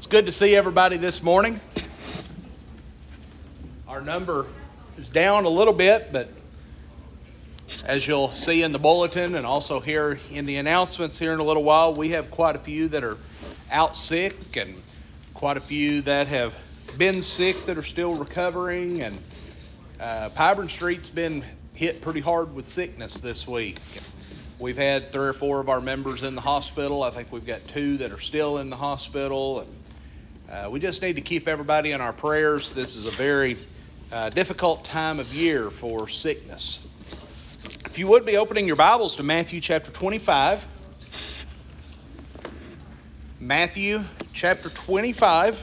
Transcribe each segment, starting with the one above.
It's good to see everybody this morning. Our number is down a little bit, but as you'll see in the bulletin and also here in the announcements here in a little while, we have quite a few that are out sick and quite a few that have been sick that are still recovering. And Pyburn Street's been hit pretty hard with sickness this week. We've had 3 or 4 of our members in the hospital. I think we've got 2 that are still in the hospital. And we just need to keep everybody in our prayers. This is a very difficult time of year for sickness. If you would be opening your Bibles to Matthew chapter 25. Matthew chapter 25.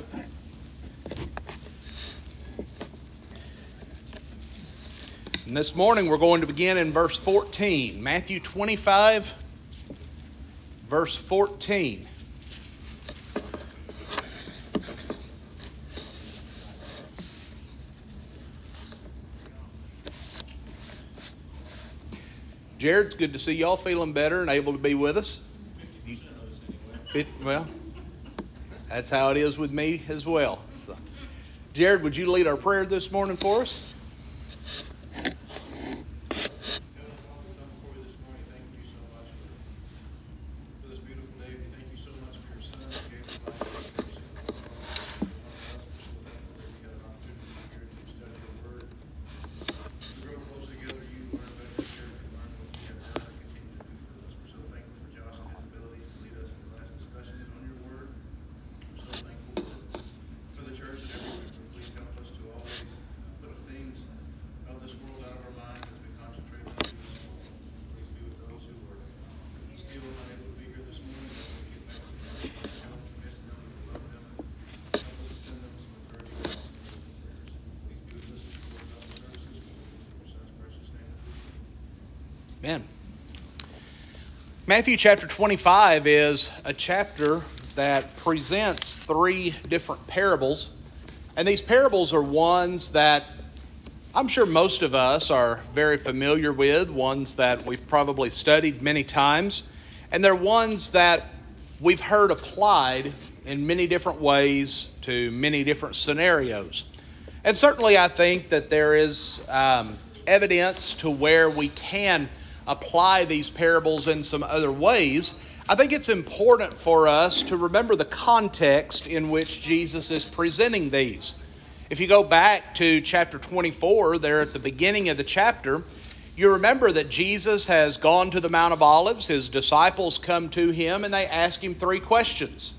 And this morning we're going to begin in verse 14. Matthew 25, verse 14. Jared, it's good to see y'all feeling better and able to be with us. Well, that's how it is with me as well. So, Jared, would you lead our prayer this morning for us? Amen. Matthew chapter 25 is a chapter that presents 3 different parables. And these parables are ones that I'm sure most of us are very familiar with, ones that we've probably studied many times. And they're ones that we've heard applied in many different ways to many different scenarios. And certainly I think that there is evidence to where we can apply these parables in some other ways. I think it's important for us to remember the context in which Jesus is presenting these. If you go back to chapter 24, there at the beginning of the chapter, you remember that Jesus has gone to the Mount of Olives. His disciples come to him and they ask him 3 questions.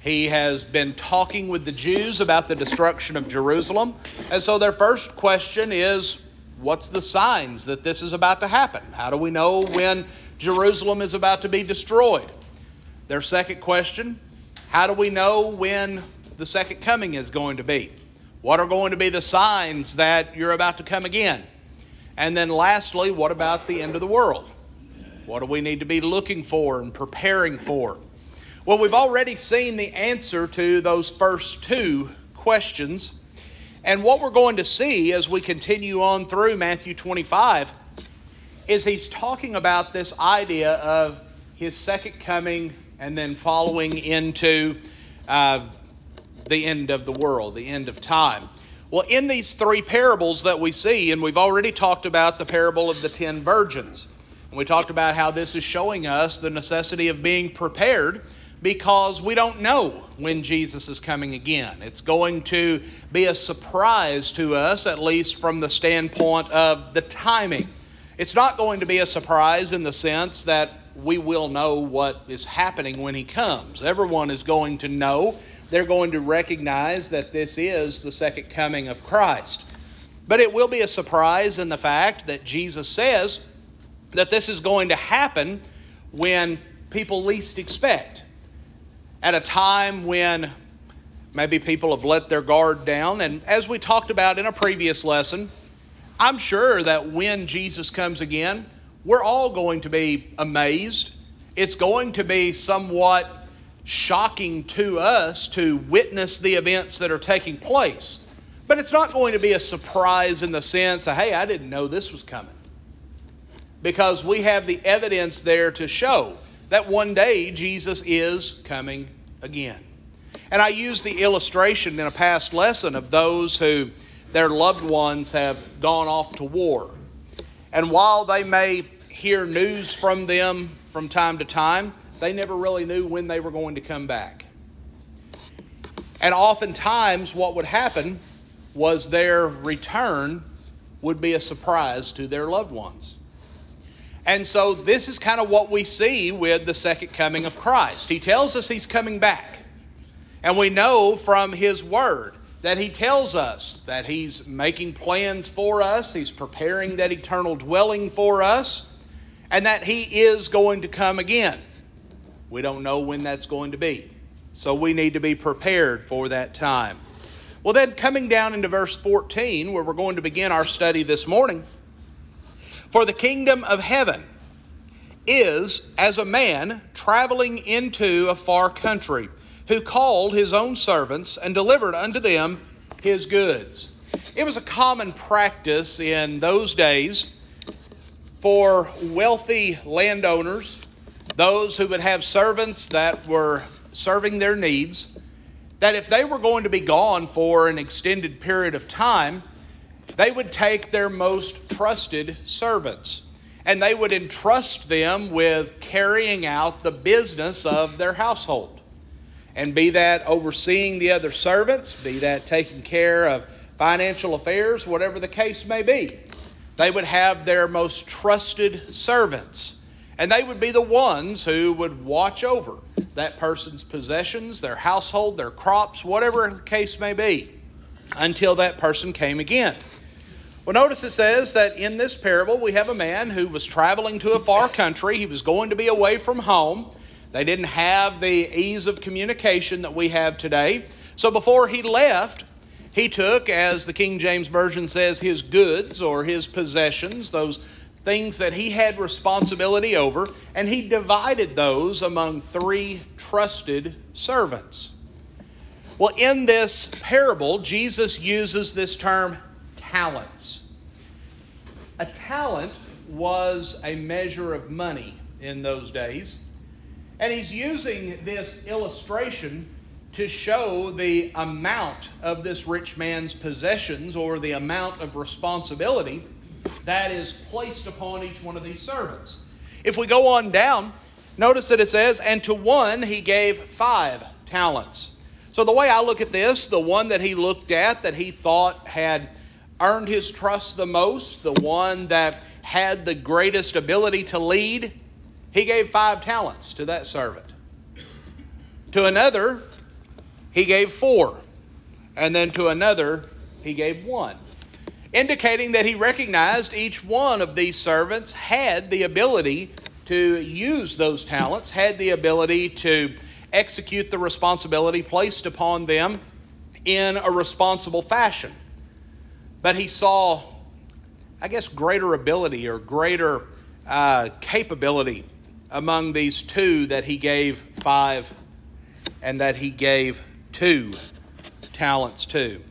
He has been talking with the Jews about the destruction of Jerusalem. And so their first question is, what's the signs that this is about to happen? How do we know when Jerusalem is about to be destroyed? Their second question, how do we know when the second coming is going to be? What are going to be the signs that you're about to come again? And then lastly, what about the end of the world? What do we need to be looking for and preparing for? Well, we've already seen the answer to those first 2 questions. And what we're going to see as we continue on through Matthew 25 is he's talking about this idea of his second coming and then following into the end of the world, the end of time. Well, in these 3 parables that we see, and we've already talked about the parable of the 10 virgins. And we talked about how this is showing us the necessity of being prepared because we don't know when Jesus is coming again. It's going to be a surprise to us, at least from the standpoint of the timing. It's not going to be a surprise in the sense that we will know what is happening when he comes. Everyone is going to know. They're going to recognize that this is the second coming of Christ. But it will be a surprise in the fact that Jesus says that this is going to happen when people least expect. At a time when maybe people have let their guard down. And as we talked about in a previous lesson, I'm sure that when Jesus comes again, we're all going to be amazed. It's going to be somewhat shocking to us to witness the events that are taking place. But it's not going to be a surprise in the sense that, hey, I didn't know this was coming. Because we have the evidence there to show that one day Jesus is coming again. And I used the illustration in a past lesson of those who their loved ones have gone off to war. And while they may hear news from them from time to time, they never really knew when they were going to come back. And oftentimes what would happen was their return would be a surprise to their loved ones. And so this is kind of what we see with the second coming of Christ. He tells us He's coming back. And we know from His Word that He tells us that He's making plans for us, He's preparing that eternal dwelling for us, and that He is going to come again. We don't know when that's going to be. So we need to be prepared for that time. Well, then coming down into verse 14, where we're going to begin our study this morning, for the kingdom of heaven is as a man traveling into a far country, who called his own servants and delivered unto them his goods. It was a common practice in those days for wealthy landowners, those who would have servants that were serving their needs, that if they were going to be gone for an extended period of time, they would take their most trusted servants and they would entrust them with carrying out the business of their household. And be that overseeing the other servants, be that taking care of financial affairs, whatever the case may be. They would have their most trusted servants. And they would be the ones who would watch over that person's possessions, their household, their crops, whatever the case may be, until that person came again. Well, notice it says that in this parable we have a man who was traveling to a far country. He was going to be away from home. They didn't have the ease of communication that we have today. So before he left, he took, as the King James Version says, his goods or his possessions, those things that he had responsibility over, and he divided those among 3 trusted servants. Well, in this parable, Jesus uses this term talents. A talent was a measure of money in those days. And he's using this illustration to show the amount of this rich man's possessions or the amount of responsibility that is placed upon each one of these servants. If we go on down, notice that it says, and to one he gave 5 talents. So the way I look at this, the one that he looked at that he thought had earned his trust the most, the one that had the greatest ability to lead, he gave 5 talents to that servant. To another, he gave 4. And then to another, he gave 1. Indicating that he recognized each one of these servants had the ability to use those talents, had the ability to execute the responsibility placed upon them in a responsible fashion. But he saw, I guess, greater ability or greater capability among these 2 that he gave 5 and that he gave 2 talents to.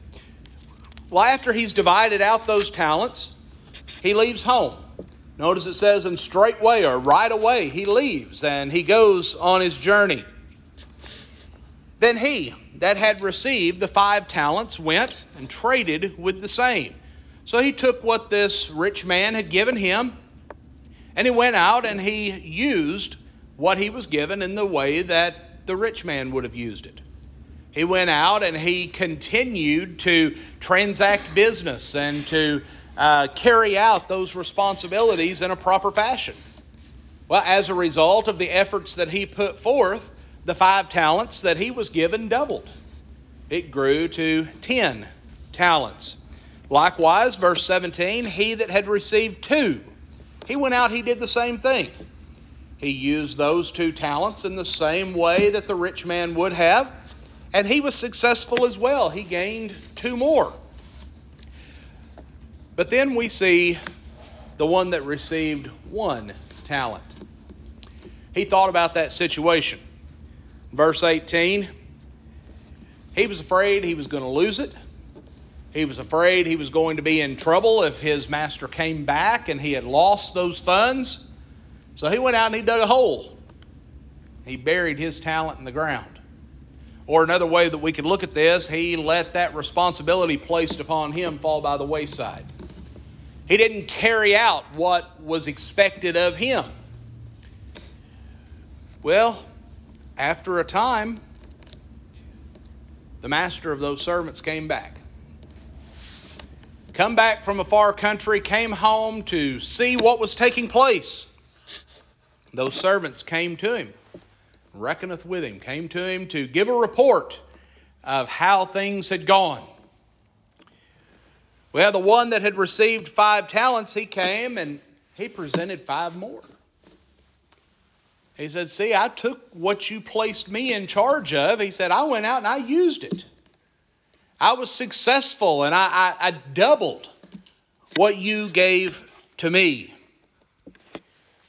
Well, after he's divided out those talents, he leaves home. Notice it says, and straightway or right away he leaves and he goes on his journey. Then he that had received the 5 talents went and traded with the same. So he took what this rich man had given him, and he went out and he used what he was given in the way that the rich man would have used it. He went out and he continued to transact business and to carry out those responsibilities in a proper fashion. Well, as a result of the efforts that he put forth, the 5 talents that he was given doubled. It grew to 10 talents. Likewise, verse 17, he that had received 2, he went out, he did the same thing. He used those 2 talents in the same way that the rich man would have, and he was successful as well. He gained 2 more. But then we see the one that received 1 talent. He thought about that situation. Verse 18, he was afraid he was going to lose it. He was afraid he was going to be in trouble if his master came back and he had lost those funds. So he went out and he dug a hole. He buried his talent in the ground. Or another way that we could look at this, he let that responsibility placed upon him fall by the wayside. He didn't carry out what was expected of him. Well, after a time, the master of those servants came back. Come back from a far country, came home to see what was taking place. Those servants came to him, reckoneth with him, came to him to give a report of how things had gone. Well, the one that had received 5 talents, he came and he presented 5 more. He said, see, I took what you placed me in charge of. He said, I went out and I used it. I was successful and I doubled what you gave to me.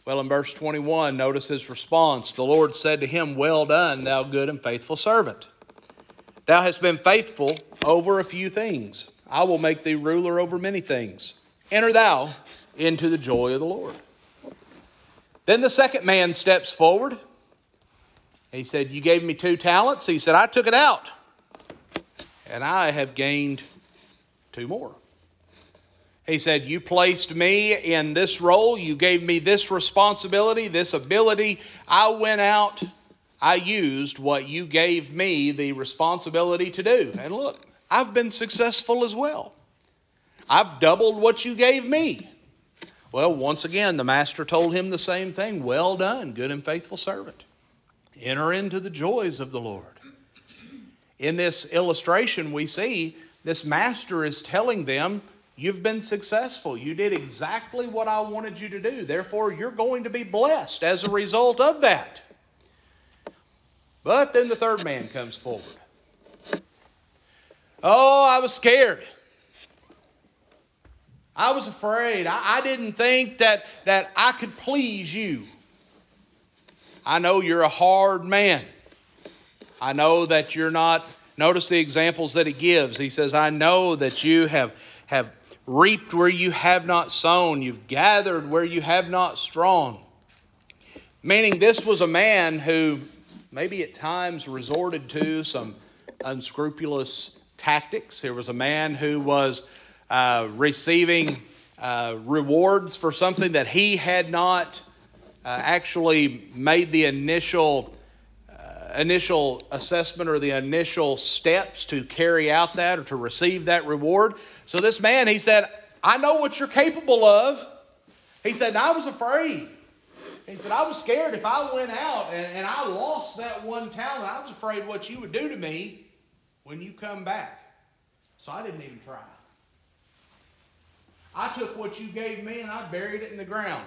Well, in verse 21, notice his response. The Lord said to him, well done, thou good and faithful servant. Thou hast been faithful over a few things. I will make thee ruler over many things. Enter thou into the joy of the Lord. Then the second man steps forward. He said, you gave me 2 talents. He said, I took it out, and I have gained 2 more. He said, you placed me in this role. You gave me this responsibility, this ability. I went out. I used what you gave me the responsibility to do. And look, I've been successful as well. I've doubled what you gave me. Well, once again, the master told him the same thing. Well done, good and faithful servant. Enter into the joys of the Lord. In this illustration, we see this master is telling them, you've been successful. You did exactly what I wanted you to do. Therefore, you're going to be blessed as a result of that. But then the third man comes forward. Oh, I was scared. I was afraid. I didn't think that I could please you. I know you're a hard man. I know that you're not. Notice the examples that he gives. He says, I know that you have reaped where you have not sown. You've gathered where you have not strawn. Meaning this was a man who maybe at times resorted to some unscrupulous tactics. There was a man who was receiving rewards for something that he had not actually made the initial assessment or the initial steps to carry out that or to receive that reward. So this man, he said, I know what you're capable of. He said, I was afraid. He said, I was scared if I went out and I lost that 1 talent. I was afraid what you would do to me when you come back. So I didn't even try. I took what you gave me and I buried it in the ground.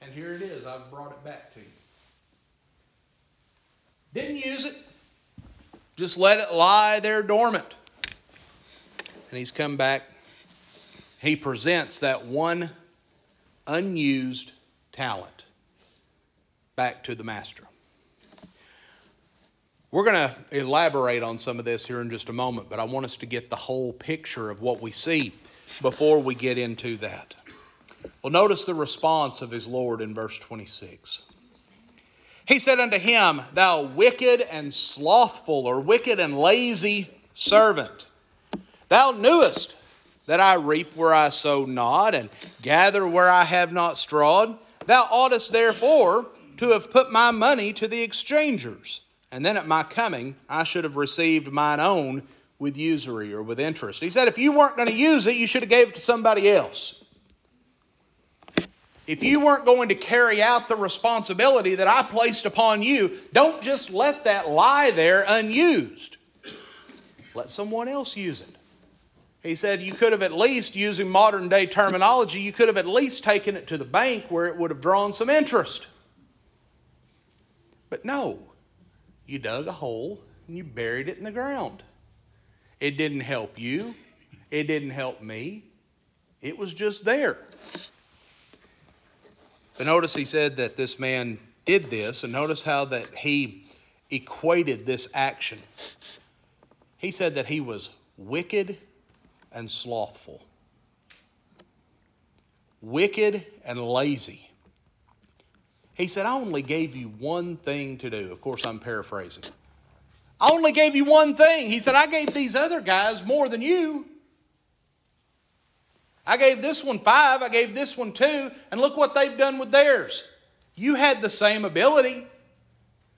And here it is. I've brought it back to you. Didn't use it. Just let it lie there dormant. And he's come back. He presents that 1 unused talent back to the master. We're going to elaborate on some of this here in just a moment, but I want us to get the whole picture of what we see before we get into that. Well, notice the response of his Lord in verse 26. He said unto him, thou wicked and slothful, or wicked and lazy servant, thou knewest that I reap where I sowed not, and gather where I have not strawed. Thou oughtest therefore to have put my money to the exchangers, and then at my coming I should have received mine own with usury or with interest. He said, if you weren't going to use it, you should have gave it to somebody else. If you weren't going to carry out the responsibility that I placed upon you, don't just let that lie there unused. Let someone else use it. He said you could have at least, using modern day terminology, you could have at least taken it to the bank where it would have drawn some interest. But no, you dug a hole and you buried it in the ground. It didn't help you. It didn't help me. It was just there. But notice he said that this man did this, and notice how that he equated this action. He said that he was wicked and slothful. Wicked and lazy. He said, I only gave you one thing to do. Of course, I'm paraphrasing. I only gave you one thing. He said, I gave these other guys more than you. I gave this one 5, I gave this one 2, and look what they've done with theirs. You had the same ability.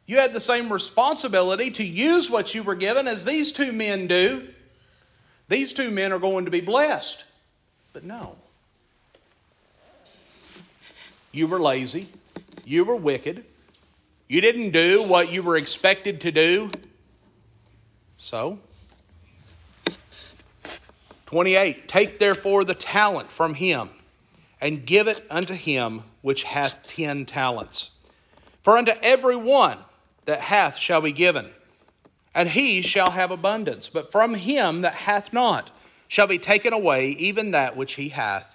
You had the same responsibility to use what you were given as these 2 men do. These 2 men are going to be blessed. But no. You were lazy. You were wicked. You didn't do what you were expected to do. So, 28, take therefore the talent from him, and give it unto him which hath 10 talents. For unto every one that hath shall be given, and he shall have abundance. But from him that hath not shall be taken away even that which he hath.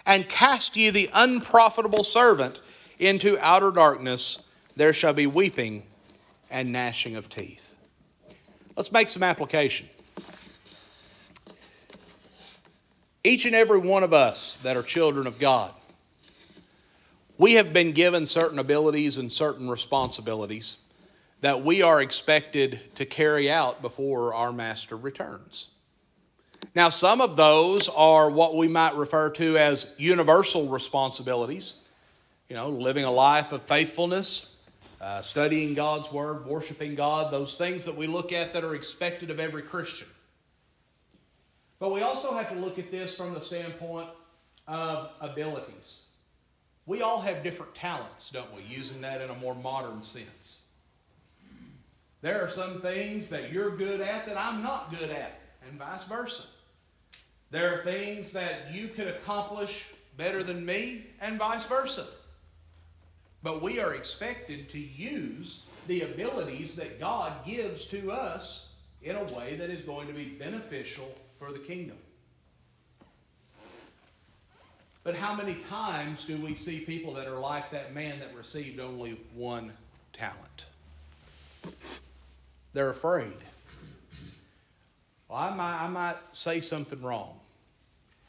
And cast ye the unprofitable servant into outer darkness. There shall be weeping and gnashing of teeth. Let's make some application. Each and every one of us that are children of God, we have been given certain abilities and certain responsibilities that we are expected to carry out before our Master returns. Now, some of those are what we might refer to as universal responsibilities. Living a life of faithfulness, studying God's Word, worshiping God, those things that we look at that are expected of every Christian. But we also have to look at this from the standpoint of abilities. We all have different talents, don't we? Using that in a more modern sense. There are some things that you're good at that I'm not good at, and vice versa. There are things that you could accomplish better than me, and vice versa. But we are expected to use the abilities that God gives to us in a way that is going to be beneficial for the kingdom. But how many times do we see people that are like that man that received only 1 talent? They're afraid. Well, I might say something wrong.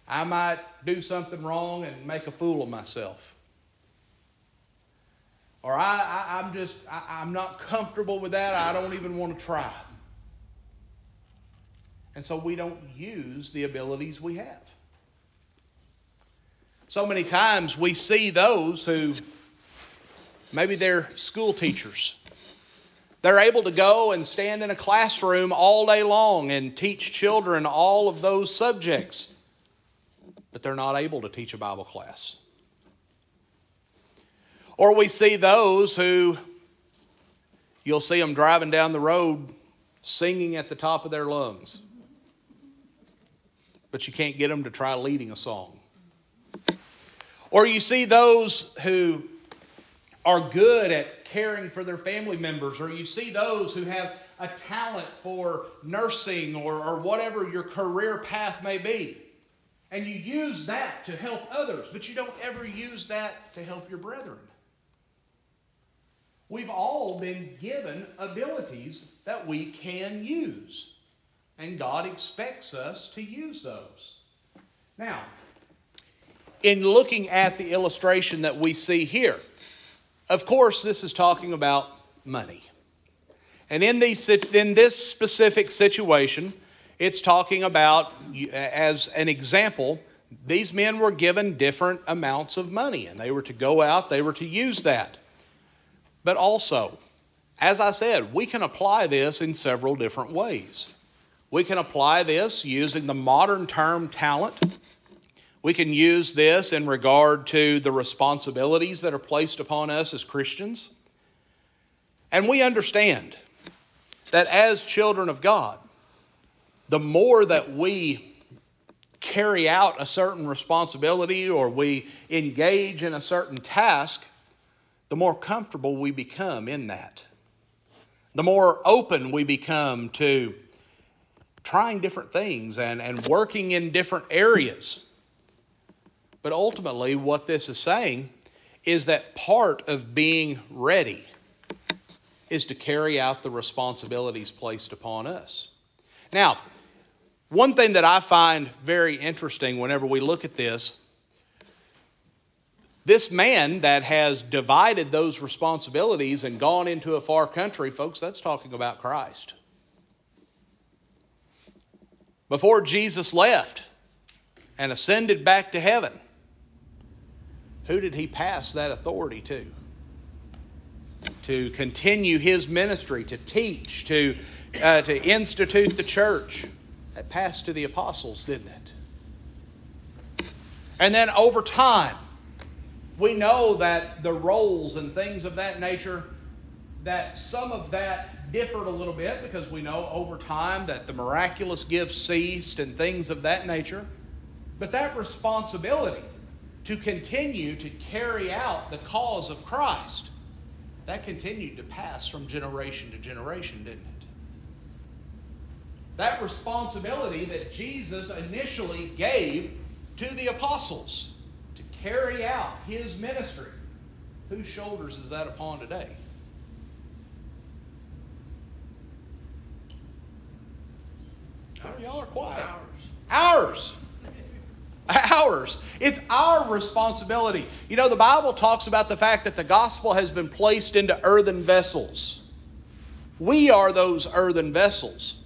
I might do something wrong and make a fool of myself. Or I'm not comfortable with that. I don't even want to try. And so we don't use the abilities we have. So many times we see those who, maybe they're school teachers. They're able to go and stand in a classroom all day long and teach children all of those subjects. But they're not able to teach a Bible class. Or we see those who, you'll see them driving down the road singing at the top of their lungs. But you can't get them to try leading a song. Or you see those who are good at caring for their family members. Or you see those who have a talent for nursing or whatever your career path may be. And you use that to help others, but you don't ever use that to help your brethren. We've all been given abilities that we can use. And God expects us to use those. Now, in looking at the illustration that we see here, of course, this is talking about money. And in this specific situation, it's talking about, as an example, these men were given different amounts of money. And they were to go out, they were to use that. But also, as I said, we can apply this in several different ways. We can apply this using the modern term talent. We can use this in regard to the responsibilities that are placed upon us as Christians. And we understand that as children of God, the more that we carry out a certain responsibility or we engage in a certain task, the more comfortable we become in that. The more open we become to trying different things and working in different areas. But ultimately, what this is saying is that part of being ready is to carry out the responsibilities placed upon us. Now, one thing that I find very interesting whenever we look at this man that has divided those responsibilities and gone into a far country, folks, that's talking about Christ. Before Jesus left and ascended back to heaven, who did he pass that authority to? To continue his ministry, to teach, to institute the church. That passed to the apostles, didn't it? And then over time, we know that the roles and things of that nature, that some of that differed a little bit, because we know over time that the miraculous gifts ceased and things of that nature. But that responsibility to continue to carry out the cause of Christ, that continued to pass from generation to generation, didn't it? That responsibility that Jesus initially gave to the apostles to carry out his ministry, whose shoulders is that upon today? Y'all are quiet. Ours. It's our responsibility. You know, the Bible talks about the fact that the gospel has been placed into earthen vessels. We are those earthen vessels.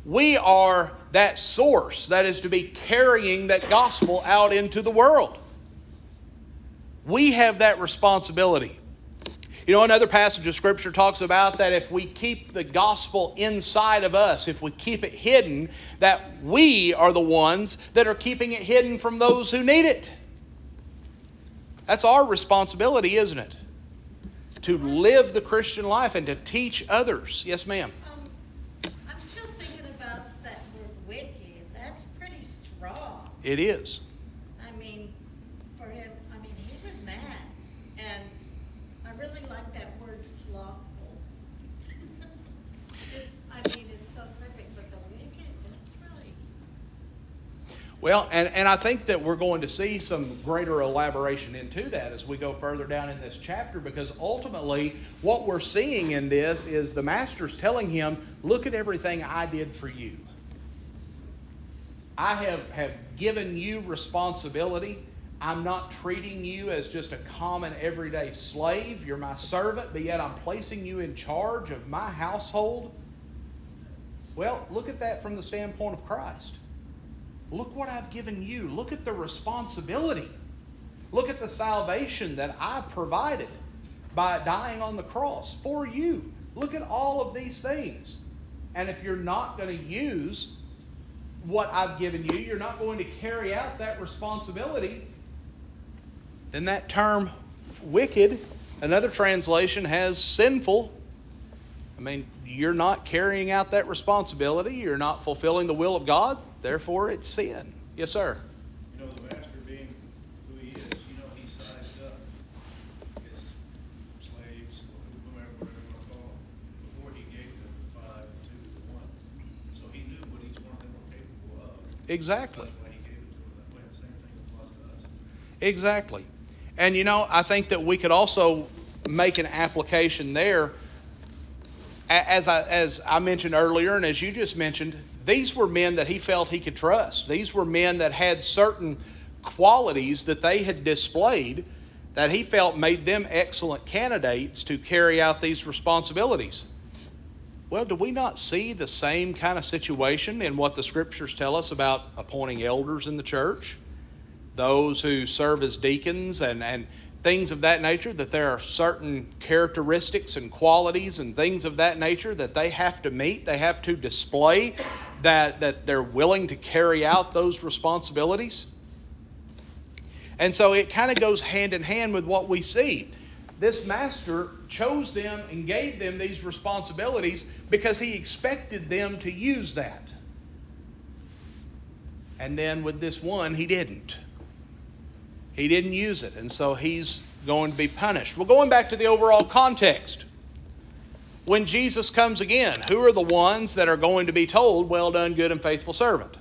We are that source that is to be carrying that gospel out into the world. We have that responsibility. You know, another passage of Scripture talks about that if we keep the gospel inside of us, if we keep it hidden, that we are the ones that are keeping it hidden from those who need it. That's our responsibility, isn't it? To live the Christian life and to teach others. Yes, ma'am. I'm still thinking about that word wicked. That's pretty strong. It is. I mean, for him, he was mad. And I really like that word slothful. It's so perfect, but the wicked, that's really... Well, and I think that we're going to see some greater elaboration into that as we go further down in this chapter, because ultimately what we're seeing in this is the Master's telling him, look at everything I did for you. I have given you responsibility. I'm not treating you as just a common everyday slave. You're my servant, but yet I'm placing you in charge of my household. Well, look at that from the standpoint of Christ. Look what I've given you. Look at the responsibility. Look at the salvation that I provided by dying on the cross for you. Look at all of these things. And if you're not going to use what I've given you, you're not going to carry out that responsibility, then that term wicked, another translation has sinful. You're not carrying out that responsibility. You're not fulfilling the will of God. Therefore, it's sin. Yes, sir. You know, the Master being who he is, he sized up his slaves, whomever, whatever you want to call them, before he gave them the 5, 2, the 1. So he knew what each one of them were capable of. Exactly. That's why he gave it to them that way. The same thing applies to us. Exactly. And I think that we could also make an application there. As I mentioned earlier, and as you just mentioned, these were men that he felt he could trust. These were men that had certain qualities that they had displayed that he felt made them excellent candidates to carry out these responsibilities. Well, do we not see the same kind of situation in what the Scriptures tell us about appointing elders in the church? Those who serve as deacons and things of that nature, that there are certain characteristics and qualities and things of that nature that they have to meet, they have to display, that they're willing to carry out those responsibilities. And so it kind of goes hand in hand with what we see. This Master chose them and gave them these responsibilities because he expected them to use that. And then with this one, he didn't. He didn't use it, and so he's going to be punished. Well, going back to the overall context, when Jesus comes again, who are the ones that are going to be told, well done, good and faithful servant?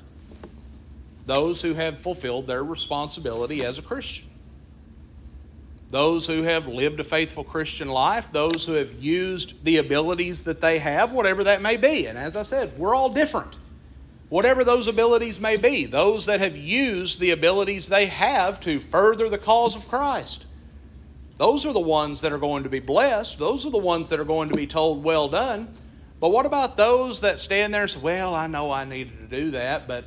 Those who have fulfilled their responsibility as a Christian. Those who have lived a faithful Christian life, those who have used the abilities that they have, whatever that may be. And as I said, we're all different. Whatever those abilities may be, those that have used the abilities they have to further the cause of Christ. Those are the ones that are going to be blessed. Those are the ones that are going to be told, well done. But what about those that stand there and say, well, I know I needed to do that, but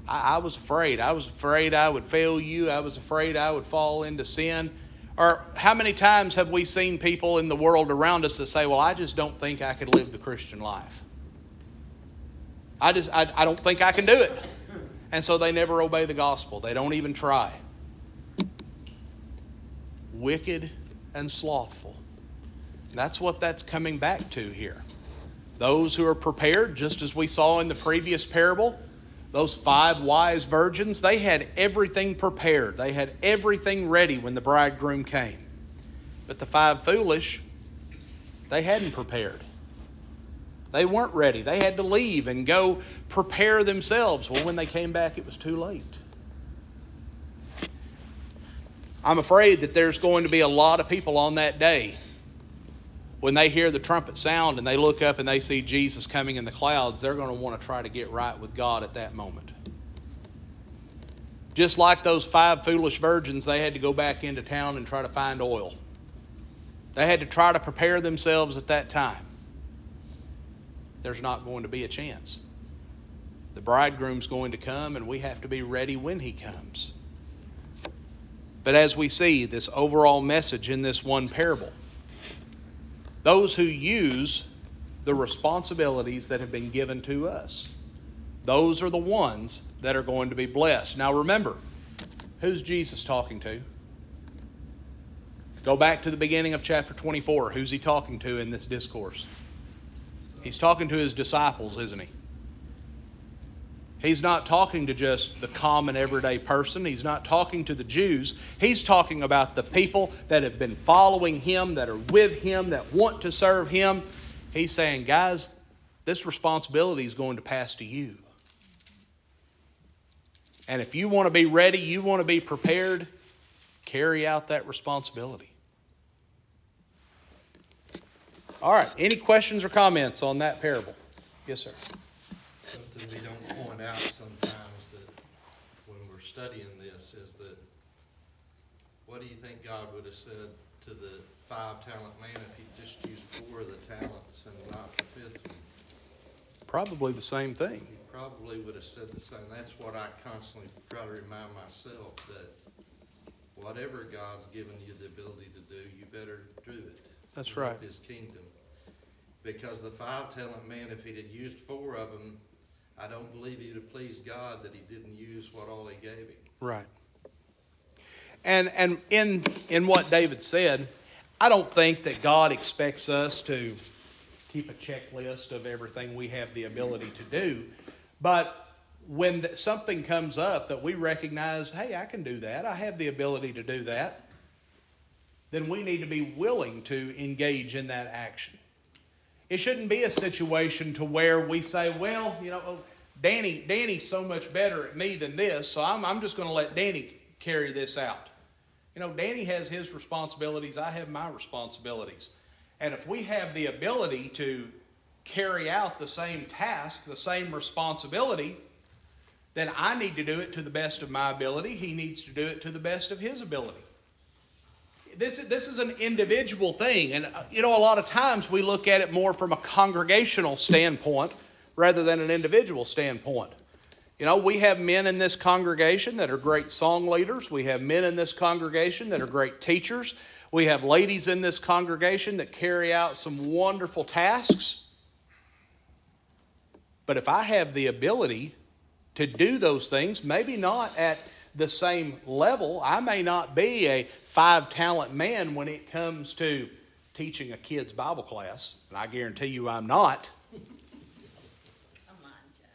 I was afraid. I was afraid I would fail you. I was afraid I would fall into sin. Or how many times have we seen people in the world around us that say, well, I just don't think I could live the Christian life. I don't think I can do it. And so they never obey the gospel. They don't even try. Wicked and slothful. That's what that's coming back to here. Those who are prepared, just as we saw in the previous parable, those 5 wise virgins, they had everything prepared. They had everything ready when the bridegroom came. But the 5 foolish, they hadn't prepared. They weren't ready. They had to leave and go prepare themselves. Well, when they came back, it was too late. I'm afraid that there's going to be a lot of people on that day when they hear the trumpet sound and they look up and they see Jesus coming in the clouds. They're going to want to try to get right with God at that moment. Just like those 5 foolish virgins, they had to go back into town and try to find oil. They had to try to prepare themselves at that time. There's not going to be a chance. The bridegroom's going to come, and we have to be ready when he comes. But as we see this overall message in this one parable, those who use the responsibilities that have been given to us, those are the ones that are going to be blessed. Now remember, who's Jesus talking to? Go back to the beginning of chapter 24. Who's he talking to in this discourse? He's talking to his disciples, isn't he? He's not talking to just the common everyday person. He's not talking to the Jews. He's talking about the people that have been following him, that are with him, that want to serve him. He's saying, guys, this responsibility is going to pass to you. And if you want to be ready, you want to be prepared, carry out that responsibility. All right. Any questions or comments on that parable? Yes, sir. Something we don't point out sometimes that when we're studying this is that what do you think God would have said to the 5-talent man if he just used 4 of the talents and not the 5th one? Probably the same thing. He probably would have said the same. That's what I constantly try to remind myself, that whatever God's given you the ability to do, you better do it. That's right. His kingdom. Because the 5-talent man, if he'd have used 4 of them, I don't believe he'd have pleased God that he didn't use what all he gave him. Right. And in what David said, I don't think that God expects us to keep a checklist of everything we have the ability to do. But when something comes up that we recognize, hey, I can do that, I have the ability to do that, then we need to be willing to engage in that action. It shouldn't be a situation to where we say, well, Danny's so much better at me than this, so I'm just going to let Danny carry this out. Danny has his responsibilities, I have my responsibilities. And if we have the ability to carry out the same task, the same responsibility, then I need to do it to the best of my ability. He needs to do it to the best of his ability. This is an individual thing. And, a lot of times we look at it more from a congregational standpoint rather than an individual standpoint. We have men in this congregation that are great song leaders. We have men in this congregation that are great teachers. We have ladies in this congregation that carry out some wonderful tasks. But if I have the ability to do those things, maybe not at the same level, I may not be a 5-talent man when it comes to teaching a kid's Bible class, and I guarantee you I'm not.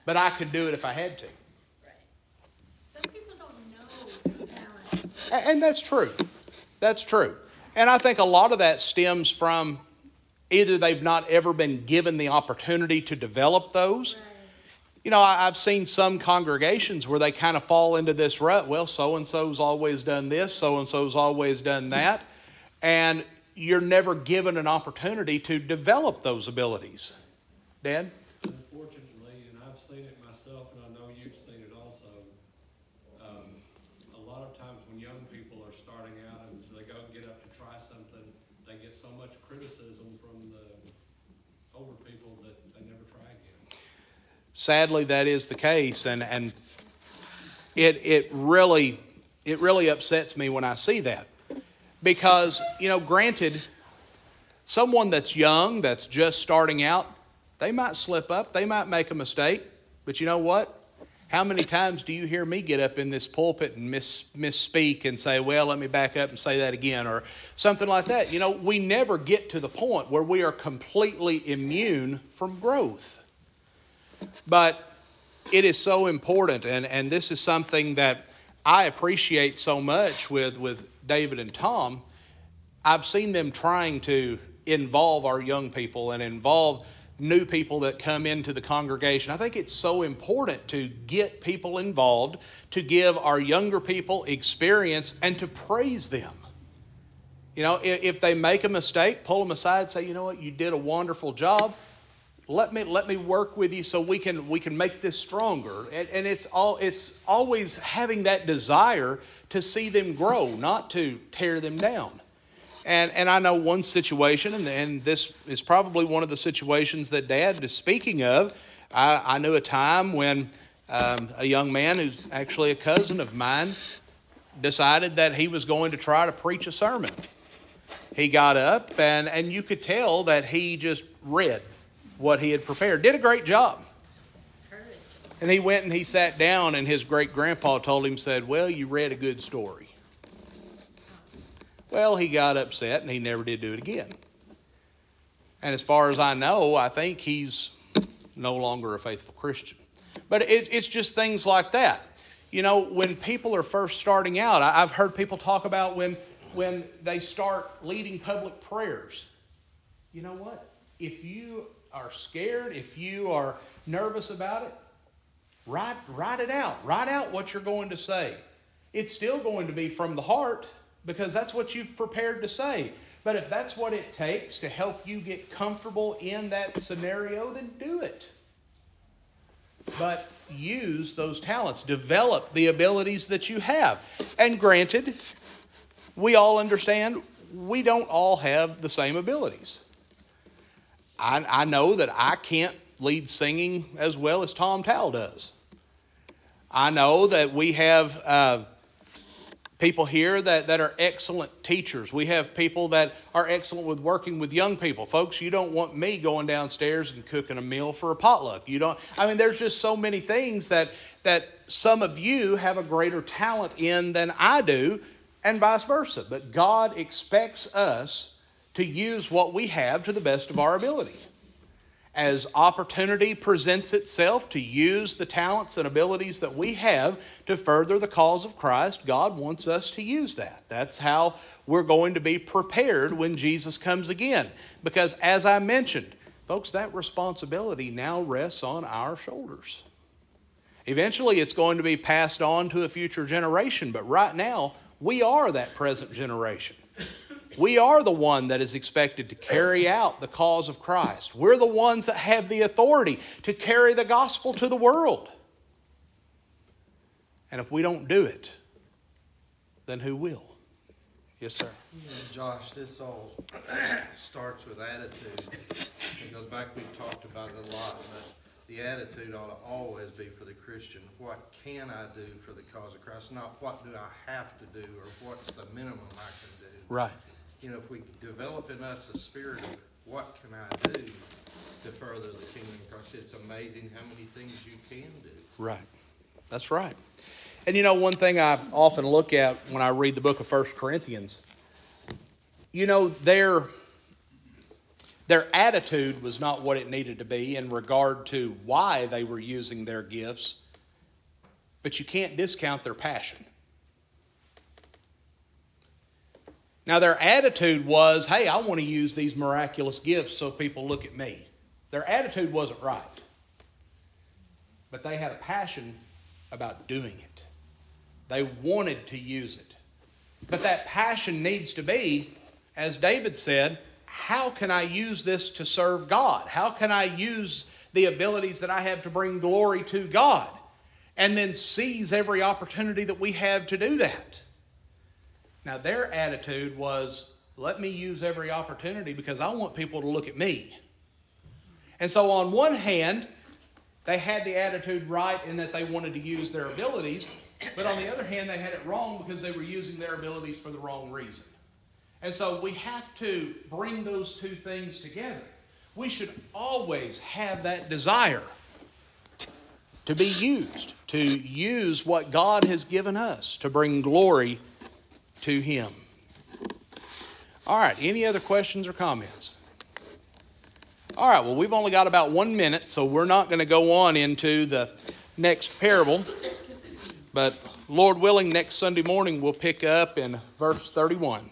But I could do it if I had to. Right. Some people don't know their talents. And that's true. That's true. And I think a lot of that stems from either they've not ever been given the opportunity to develop those. Right. I've seen some congregations where they kind of fall into this rut. Well, so-and-so's always done this, so-and-so's always done that. And you're never given an opportunity to develop those abilities. Dad? Unfortunately, and I've seen it myself, and I know you've seen it also, a lot of times when young people are starting out and they go get up to try something, they get so much criticism from the over people that they never try again. Sadly, that is the case, and it really upsets me when I see that, because granted, someone that's young, that's just starting out, they might slip up, they might make a mistake, but you know what? How many times do you hear me get up in this pulpit and misspeak and say, well, let me back up and say that again, or something like that? We never get to the point where we are completely immune from growth. But it is so important, and this is something that I appreciate so much with David and Tom. I've seen them trying to involve our young people and involve new people that come into the congregation. I think it's so important to get people involved, to give our younger people experience, and to praise them. If they make a mistake, pull them aside, say, you know what, you did a wonderful job. Let me work with you so we can make this stronger. And it's always having that desire to see them grow, not to tear them down. And I know one situation, and this is probably one of the situations that Dad is speaking of. I knew a time when a young man who's actually a cousin of mine decided that he was going to try to preach a sermon. He got up, and you could tell that he just read what he had prepared. Did a great job. Courage. And he went and he sat down, and his great-grandpa told him, said, well, you read a good story. Well, he got upset, and he never did do it again. And as far as I know, I think he's no longer a faithful Christian. But it's just things like that. When people are first starting out, I've heard people talk about when they start leading public prayers. You know what? If you are scared, if you are nervous about it, write it out. Write out what you're going to say. It's still going to be from the heart, because that's what you've prepared to say. But if that's what it takes to help you get comfortable in that scenario, then do it. But use those talents. Develop the abilities that you have. And granted, we all understand we don't all have the same abilities. I know that I can't lead singing as well as Tom Towle does. I know that we have people here that are excellent teachers. We have people that are excellent with working with young people. Folks, you don't want me going downstairs and cooking a meal for a potluck. There's just so many things that some of you have a greater talent in than I do, and vice versa. But God expects us to use what we have to the best of our ability. As opportunity presents itself to use the talents and abilities that we have to further the cause of Christ, God wants us to use that. That's how we're going to be prepared when Jesus comes again. Because as I mentioned, folks, that responsibility now rests on our shoulders. Eventually it's going to be passed on to a future generation, but right now we are that present generation. We are the one that is expected to carry out the cause of Christ. We're the ones that have the authority to carry the gospel to the world. And if we don't do it, then who will? Yes, sir. Josh, this all starts with attitude. It goes back, we've talked about it a lot, but the attitude ought to always be for the Christian. What can I do for the cause of Christ? Not what do I have to do, or what's the minimum I can do. Right. If we develop in us a spirit of what can I do to further the kingdom of Christ, it's amazing how many things you can do. Right. That's right. And one thing I often look at when I read the book of 1 Corinthians, their attitude was not what it needed to be in regard to why they were using their gifts, but you can't discount their passion. Now, their attitude was, hey, I want to use these miraculous gifts so people look at me. Their attitude wasn't right. But they had a passion about doing it. They wanted to use it. But that passion needs to be, as David said, how can I use this to serve God? How can I use the abilities that I have to bring glory to God? And then seize every opportunity that we have to do that. Now, their attitude was, let me use every opportunity because I want people to look at me. And so on one hand, they had the attitude right in that they wanted to use their abilities, but on the other hand, they had it wrong because they were using their abilities for the wrong reason. And so we have to bring those two things together. We should always have that desire to be used, to use what God has given us to bring glory to Him. All right, any other questions or comments? All right, well, we've only got about 1 minute, so we're not going to go on into the next parable. But Lord willing, next Sunday morning we'll pick up in verse 31.